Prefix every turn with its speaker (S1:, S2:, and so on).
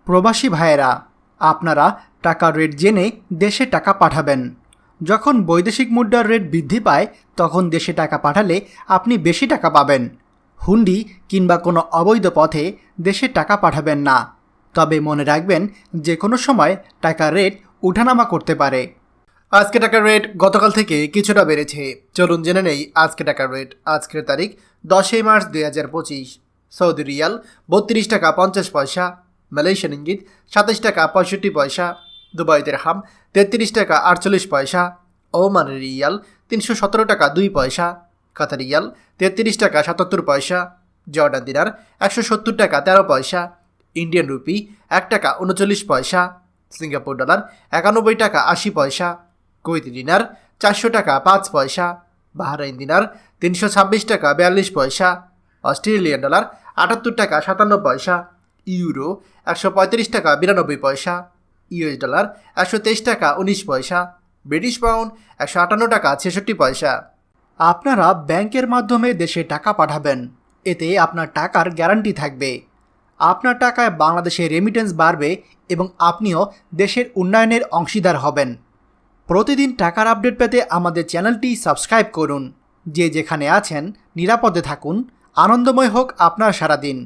S1: প্রবাসী ভাইয়েরা, আপনারা টাকার রেট জেনে দেশে টাকা পাঠাবেন। যখন বৈদেশিক মুদ্রার রেট বৃদ্ধি পায় তখন দেশে টাকা পাঠালে আপনি বেশি টাকা পাবেন। হুন্ডি কিংবা কোনো অবৈধ পথে দেশে টাকা পাঠাবেন না। তবে মনে রাখবেন যে কোনো সময় টাকার রেট ওঠানামা করতে পারে। আজকে টাকার রেট গতকাল থেকে কিছুটা বেড়েছে। চলুন জেনে নেই আজকে টাকার রেট। আজকের তারিখ 10 মার্চ 2025। সৌদি রিয়াল 32 টাকা 50 পয়সা, মালয়েশিয়ান ইঙ্গিত 27 টাকা 65 পয়সা, দুবাই দিরহাম 33 টাকা 48 পয়সা, ওমানের রিয়াল 317 টাকা 2 পয়সা, কাতার রিয়াল 33 টাকা 77 পয়সা, জর্ডান দিনার 170 টাকা 13 পয়সা, ইন্ডিয়ান রুপি 1 টাকা 39 পয়সা, সিঙ্গাপুর ডলার 91 টাকা 80 পয়সা, কুয়েতি দিনার 400 টাকা 5 পয়সা, বাহরাইন দিনার 326 টাকা 42 পয়সা, অস্ট্রেলিয়ান ডলার 78 টাকা 57 পয়সা, ইউরো 135 টাকা 92 পয়সা, ইউএস ডলার 123 টাকা 19 পয়সা, ব্রিটিশ পাউন্ড 158 টাকা 66 পয়সা। আপনারা ব্যাংকের মাধ্যমে দেশে টাকা পাঠাবেন, এতে আপনার টাকার গ্যারান্টি থাকবে। আপনার টাকায় বাংলাদেশে রেমিটেন্স বাড়বে এবং আপনিও দেশের উন্নয়নের অংশীদার হবেন। প্রতিদিন টাকার আপডেট পেতে আমাদের চ্যানেলটি সাবস্ক্রাইব করুন। যে যেখানে আছেন নিরাপদে থাকুন। আনন্দময় হোক আপনার সারাদিন।